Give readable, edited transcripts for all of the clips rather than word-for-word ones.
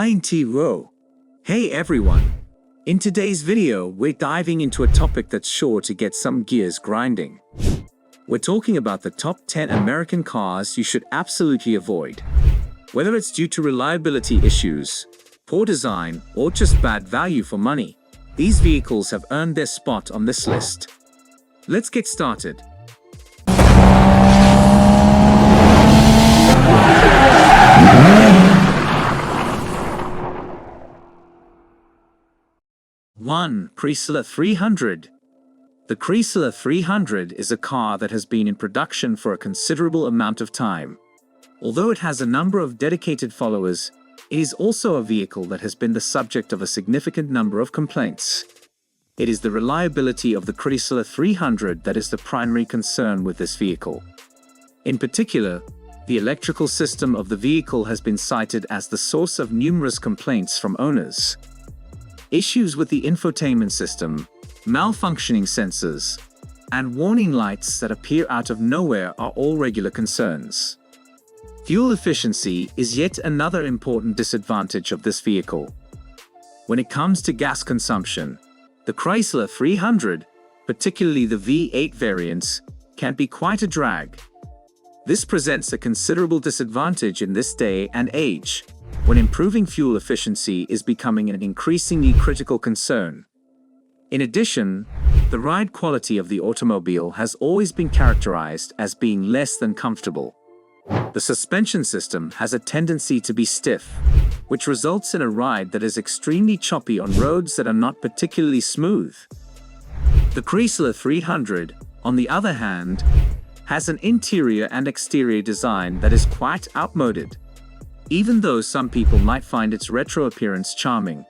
Intro. Hey everyone! In today's video, we're diving into a topic that's sure to get some gears grinding. We're talking about the top 10 American cars you should absolutely avoid. Whether it's due to reliability issues, poor design, or just bad value for money, these vehicles have earned their spot on this list. Let's get started. One, Chrysler 300. The Chrysler 300 is a car that has been in production for a considerable amount of time. Although it has a number of dedicated followers, it is also a vehicle that has been the subject of a significant number of complaints. It is the reliability of the Chrysler 300 that is the primary concern with this vehicle. In particular, the electrical system of the vehicle has been cited as the source of numerous complaints from owners. Issues with the infotainment system, malfunctioning sensors, and warning lights that appear out of nowhere are all regular concerns. Fuel efficiency is yet another important disadvantage of this vehicle. When it comes to gas consumption, the Chrysler 300, particularly the V8 variants, can be quite a drag. This presents a considerable disadvantage in this day and age, when improving fuel efficiency is becoming an increasingly critical concern. In addition, the ride quality of the automobile has always been characterized as being less than comfortable. The suspension system has a tendency to be stiff, which results in a ride that is extremely choppy on roads that are not particularly smooth. The Chrysler 300, on the other hand, has an interior and exterior design that is quite outmoded. Even though some people might find its retro appearance charming,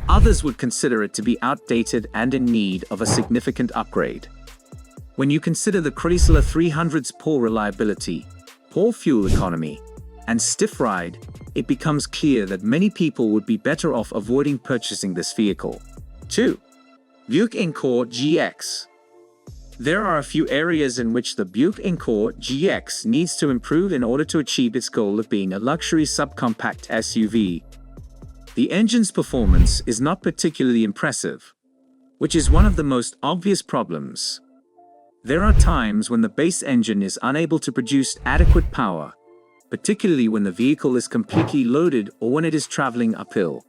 others would consider it to be outdated and in need of a significant upgrade. When you consider the Chrysler 300's poor reliability, poor fuel economy, and stiff ride, it becomes clear that many people would be better off avoiding purchasing this vehicle. 2. Buick Encore GX. There are a few areas in which the Buick Encore GX needs to improve in order to achieve its goal of being a luxury subcompact SUV. The engine's performance is not particularly impressive, which is one of the most obvious problems. There are times when the base engine is unable to produce adequate power, particularly when the vehicle is completely loaded or when it is traveling uphill.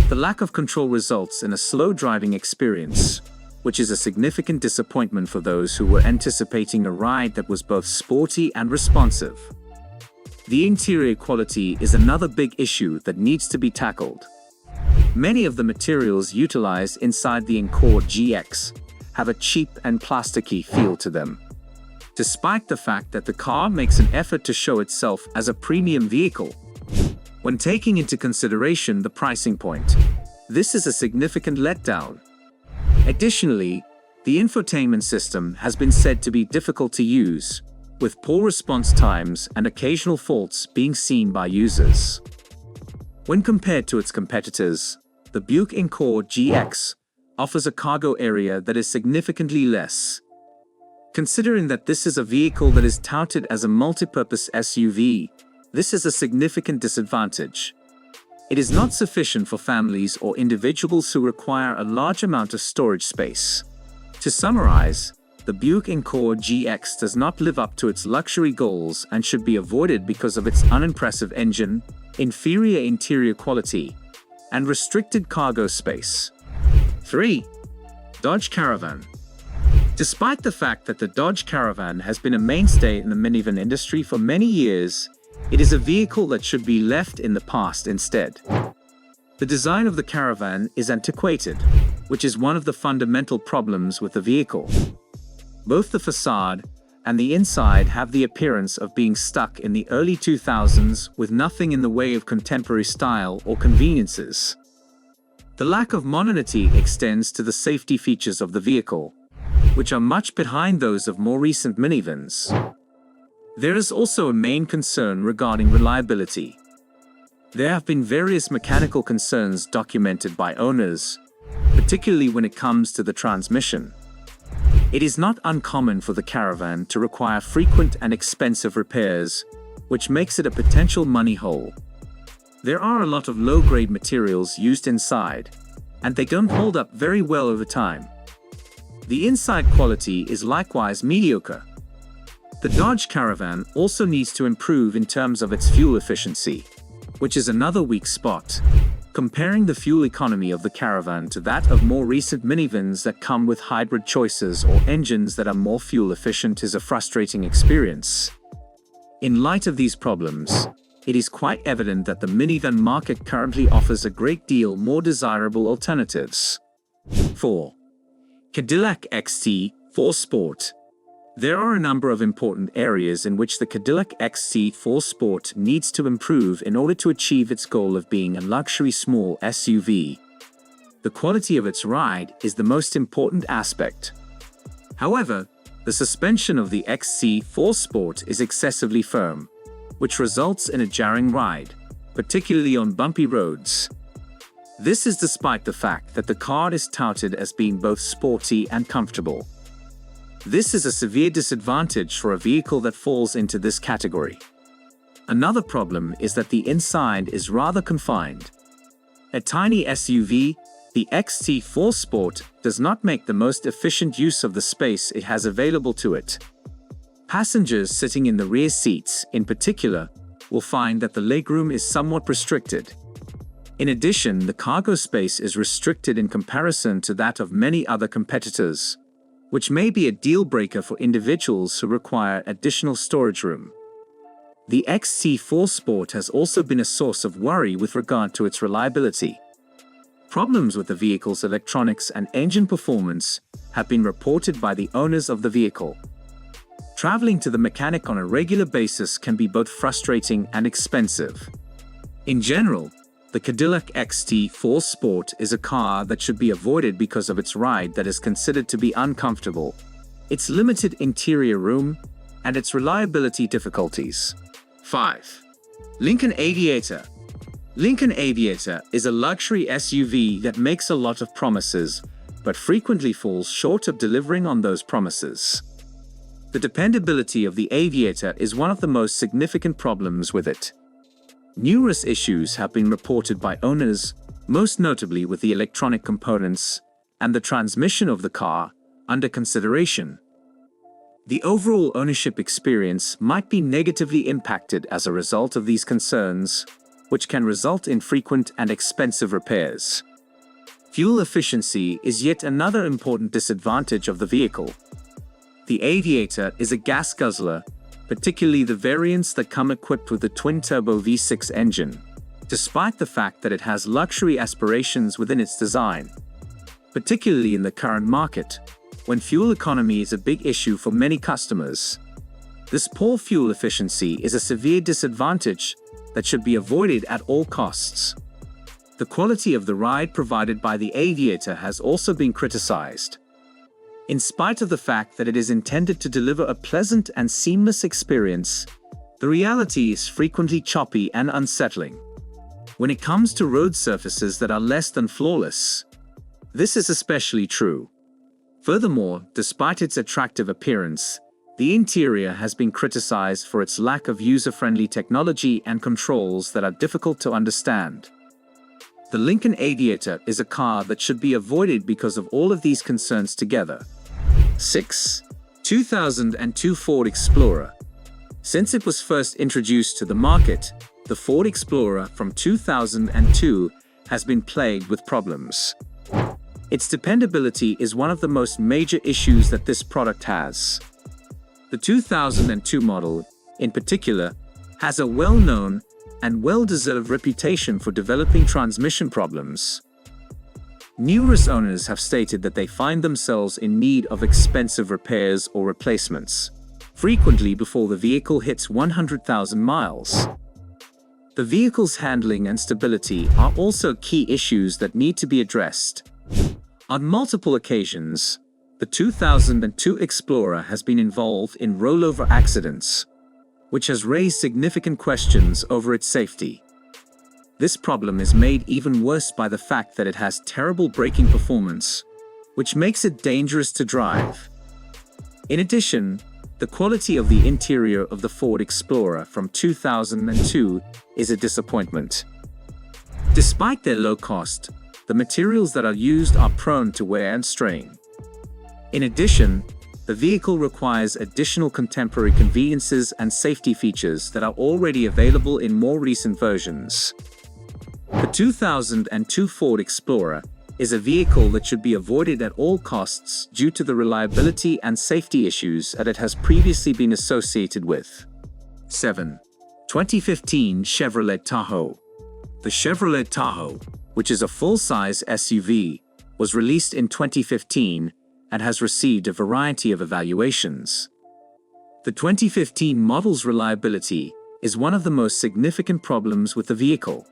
The lack of control results in a slow driving experience, which is a significant disappointment for those who were anticipating a ride that was both sporty and responsive. The interior quality is another big issue that needs to be tackled. Many of the materials utilized inside the Encore GX have a cheap and plasticky feel to them. Despite the fact that the car makes an effort to show itself as a premium vehicle, when taking into consideration the pricing point, this is a significant letdown. Additionally, the infotainment system has been said to be difficult to use, with poor response times and occasional faults being seen by users. When compared to its competitors, the Buick Encore GX offers a cargo area that is significantly less. Considering that this is a vehicle that is touted as a multi-purpose SUV, this is a significant disadvantage. It is not sufficient for families or individuals who require a large amount of storage space. To summarize, the Buick Encore GX does not live up to its luxury goals and should be avoided because of its unimpressive engine, inferior interior quality, and restricted cargo space. 3. Dodge Caravan. Despite the fact that the Dodge Caravan has been a mainstay in the minivan industry for many years, it is a vehicle that should be left in the past instead. The design of the Caravan is antiquated, which is one of the fundamental problems with the vehicle. Both the facade and the inside have the appearance of being stuck in the early 2000s with nothing in the way of contemporary style or conveniences. The lack of modernity extends to the safety features of the vehicle, which are much behind those of more recent minivans. There is also a main concern regarding reliability. There have been various mechanical concerns documented by owners, particularly when it comes to the transmission. It is not uncommon for the Caravan to require frequent and expensive repairs, which makes it a potential money hole. There are a lot of low-grade materials used inside, and they don't hold up very well over time. The inside quality is likewise mediocre. The Dodge Caravan also needs to improve in terms of its fuel efficiency, which is another weak spot. Comparing the fuel economy of the Caravan to that of more recent minivans that come with hybrid choices or engines that are more fuel efficient is a frustrating experience. In light of these problems, it is quite evident that the minivan market currently offers a great deal more desirable alternatives. 4. Cadillac XT4 Sport. There are a number of important areas in which the Cadillac XT4 Sport needs to improve in order to achieve its goal of being a luxury small SUV. The quality of its ride is the most important aspect. However, the suspension of the XT4 Sport is excessively firm, which results in a jarring ride, particularly on bumpy roads. This is despite the fact that the car is touted as being both sporty and comfortable. This is a severe disadvantage for a vehicle that falls into this category. Another problem is that the inside is rather confined. A tiny SUV, the XT4 Sport does not make the most efficient use of the space it has available to it. Passengers sitting in the rear seats, in particular, will find that the legroom is somewhat restricted. In addition, the cargo space is restricted in comparison to that of many other competitors, which may be a deal-breaker for individuals who require additional storage room. The XT4 Sport has also been a source of worry with regard to its reliability. Problems with the vehicle's electronics and engine performance have been reported by the owners of the vehicle. Traveling to the mechanic on a regular basis can be both frustrating and expensive. In general, the Cadillac XT4 Sport is a car that should be avoided because of its ride that is considered to be uncomfortable, its limited interior room, and its reliability difficulties. 5. Lincoln Aviator. Lincoln Aviator is a luxury SUV that makes a lot of promises, but frequently falls short of delivering on those promises. The dependability of the Aviator is one of the most significant problems with it. Numerous issues have been reported by owners, most notably with the electronic components and the transmission of the car under consideration. The overall ownership experience might be negatively impacted as a result of these concerns, which can result in frequent and expensive repairs. Fuel efficiency is yet another important disadvantage of the vehicle. The Aviator is a gas guzzler, particularly the variants that come equipped with the twin-turbo V6 engine, despite the fact that it has luxury aspirations within its design. Particularly in the current market, when fuel economy is a big issue for many customers. This poor fuel efficiency is a severe disadvantage that should be avoided at all costs. The quality of the ride provided by the Aviator has also been criticized. In spite of the fact that it is intended to deliver a pleasant and seamless experience, the reality is frequently choppy and unsettling. When it comes to road surfaces that are less than flawless, this is especially true. Furthermore, despite its attractive appearance, the interior has been criticized for its lack of user-friendly technology and controls that are difficult to understand. The Lincoln Aviator is a car that should be avoided because of all of these concerns together. 6. 2002 Ford Explorer. Since it was first introduced to the market, the Ford Explorer from 2002 has been plagued with problems. Its dependability is one of the most major issues that this product has. The 2002 model, in particular, has a well-known and well-deserved reputation for developing transmission problems. Numerous owners have stated that they find themselves in need of expensive repairs or replacements, frequently before the vehicle hits 100,000 miles. The vehicle's handling and stability are also key issues that need to be addressed. On multiple occasions, the 2002 Explorer has been involved in rollover accidents, which has raised significant questions over its safety. This problem is made even worse by the fact that it has terrible braking performance, which makes it dangerous to drive. In addition, the quality of the interior of the Ford Explorer from 2002 is a disappointment. Despite their low cost, the materials that are used are prone to wear and strain. In addition, the vehicle requires additional contemporary conveniences and safety features that are already available in more recent versions. The 2002 Ford Explorer is a vehicle that should be avoided at all costs due to the reliability and safety issues that it has previously been associated with. 7. 2015 Chevrolet Tahoe. The Chevrolet Tahoe, which is a full-size SUV, was released in 2015 and has received a variety of evaluations. The 2015 model's reliability is one of the most significant problems with the vehicle.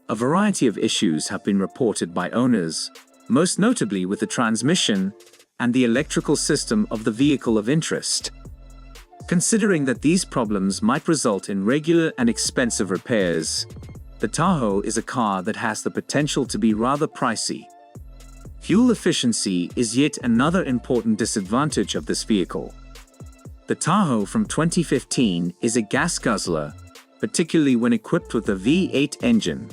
A variety of issues have been reported by owners, most notably with the transmission and the electrical system of the vehicle of interest. Considering that these problems might result in regular and expensive repairs, the Tahoe is a car that has the potential to be rather pricey. Fuel efficiency is yet another important disadvantage of this vehicle. The Tahoe from 2015 is a gas guzzler, particularly when equipped with a V8 engine.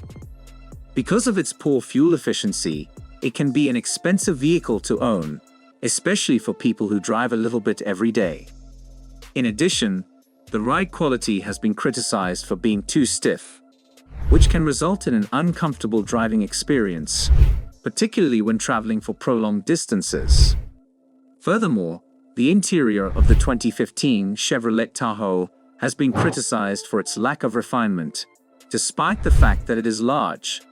Because of its poor fuel efficiency, it can be an expensive vehicle to own, especially for people who drive a little bit every day. In addition, the ride quality has been criticized for being too stiff, which can result in an uncomfortable driving experience, particularly when traveling for prolonged distances. Furthermore, the interior of the 2015 Chevrolet Tahoe has been criticized for its lack of refinement, despite the fact that it is large.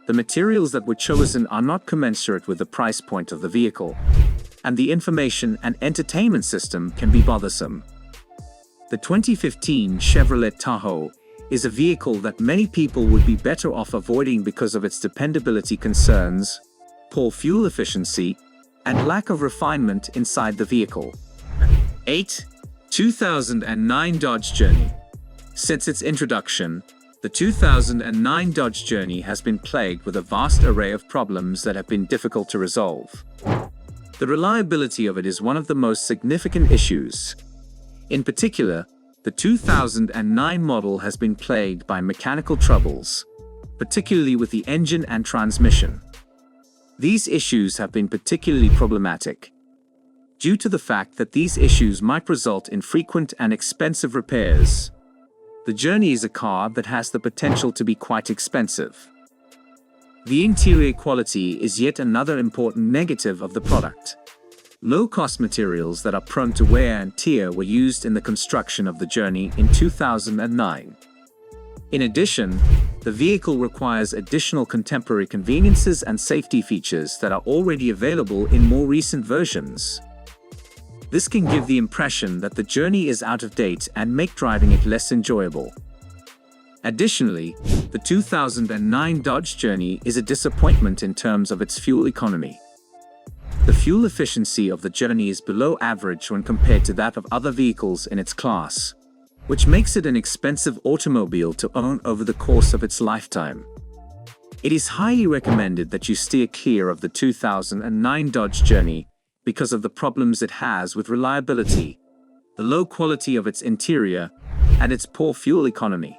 The materials that were chosen are not commensurate with the price point of the vehicle, and the information and entertainment system can be bothersome. The 2015 Chevrolet Tahoe is a vehicle that many people would be better off avoiding because of its dependability concerns, poor fuel efficiency, and lack of refinement inside the vehicle. 8. 2009 Dodge Journey. Since its introduction, the 2009 Dodge Journey has been plagued with a vast array of problems that have been difficult to resolve. The reliability of it is one of the most significant issues. In particular, the 2009 model has been plagued by mechanical troubles, particularly with the engine and transmission. These issues have been particularly problematic, due to the fact that these issues might result in frequent and expensive repairs. The Journey is a car that has the potential to be quite expensive. The interior quality is yet another important negative of the product. Low-cost materials that are prone to wear and tear were used in the construction of the Journey in 2009. In addition, the vehicle requires additional contemporary conveniences and safety features that are already available in more recent versions. This can give the impression that the Journey is out of date and make driving it less enjoyable. Additionally, the 2009 Dodge Journey is a disappointment in terms of its fuel economy. The fuel efficiency of the Journey is below average when compared to that of other vehicles in its class, which makes it an expensive automobile to own over the course of its lifetime. It is highly recommended that you steer clear of the 2009 Dodge Journey because of the problems it has with reliability, the low quality of its interior, and its poor fuel economy.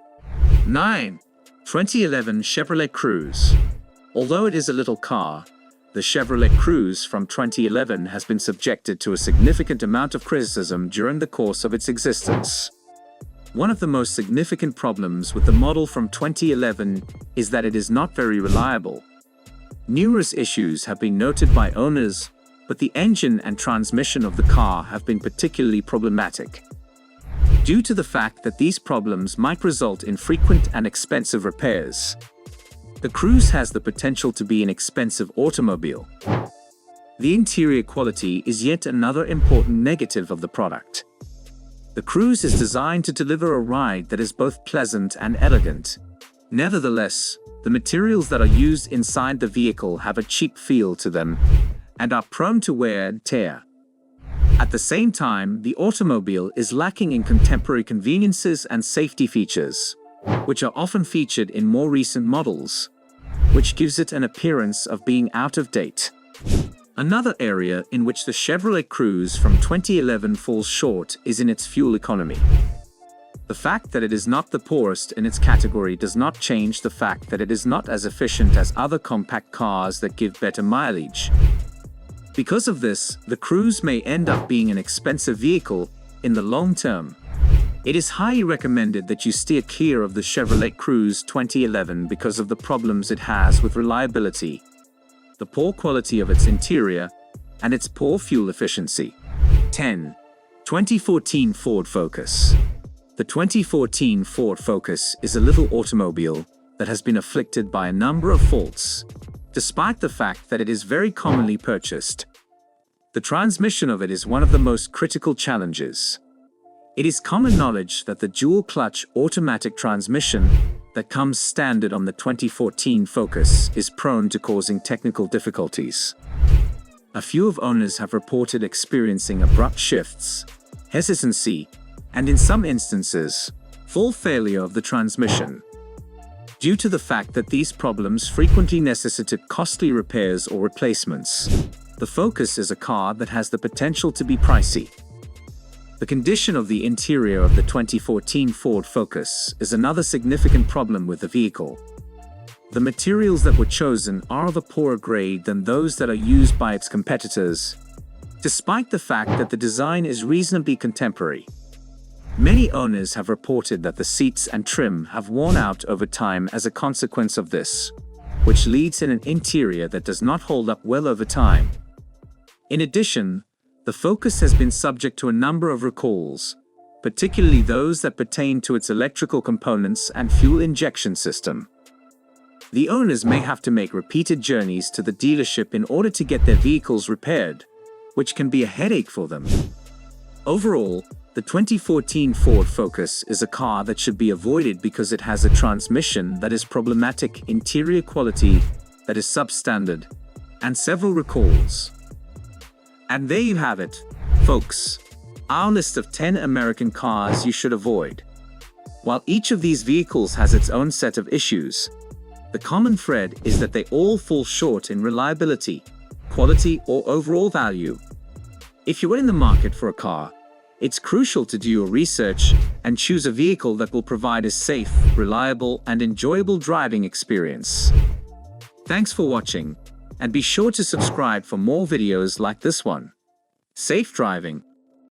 9. 2011 Chevrolet Cruz. Although it is a little car, the Chevrolet Cruz from 2011 has been subjected to a significant amount of criticism during the course of its existence. One of the most significant problems with the model from 2011 is that it is not very reliable. Numerous issues have been noted by owners, but the engine and transmission of the car have been particularly problematic. Due to the fact that these problems might result in frequent and expensive repairs, the Cruz has the potential to be an expensive automobile. The interior quality is yet another important negative of the product. The Cruz is designed to deliver a ride that is both pleasant and elegant. Nevertheless, the materials that are used inside the vehicle have a cheap feel to them and are prone to wear and tear. At the same time, the automobile is lacking in contemporary conveniences and safety features, which are often featured in more recent models, which gives it an appearance of being out of date. Another area in which the Chevrolet Cruz from 2011 falls short is in its fuel economy. The The fact that it is not the poorest in its category does not change the fact that it is not as efficient as other compact cars that give better mileage. Because of this, the Cruz may end up being an expensive vehicle in the long term. It is highly recommended that you steer clear of the Chevrolet Cruz 2011 because of the problems it has with reliability, the poor quality of its interior, and its poor fuel efficiency. 10. 2014 Ford Focus. The 2014 Ford Focus is a little automobile that has been afflicted by a number of faults, despite the fact that it is very commonly purchased. The transmission of it is one of the most critical challenges. It is common knowledge that the dual-clutch automatic transmission that comes standard on the 2014 Focus is prone to causing technical difficulties. A few of owners have reported experiencing abrupt shifts, hesitancy, and in some instances, full failure of the transmission. Due to the fact that these problems frequently necessitate costly repairs or replacements, the Focus is a car that has the potential to be pricey. The condition of the interior of the 2014 Ford Focus is another significant problem with the vehicle. The materials that were chosen are of a poorer grade than those that are used by its competitors, despite the fact that the design is reasonably contemporary. Many owners have reported that the seats and trim have worn out over time as a consequence of this, which leads in an interior that does not hold up well over time. In addition, the Focus has been subject to a number of recalls, particularly those that pertain to its electrical components and fuel injection system. The owners may have to make repeated journeys to the dealership in order to get their vehicles repaired, which can be a headache for them. Overall, the 2014 Ford Focus is a car that should be avoided because it has a transmission that is problematic, interior quality that is substandard, and several recalls. And there you have it, folks, our list of 10 American cars you should avoid. While each of these vehicles has its own set of issues, the common thread is that they all fall short in reliability, quality, or overall value. If you are in the market for a car, it's crucial to do your research and choose a vehicle that will provide a safe, reliable, and enjoyable driving experience. Thanks for watching, and be sure to subscribe for more videos like this one. Safe driving!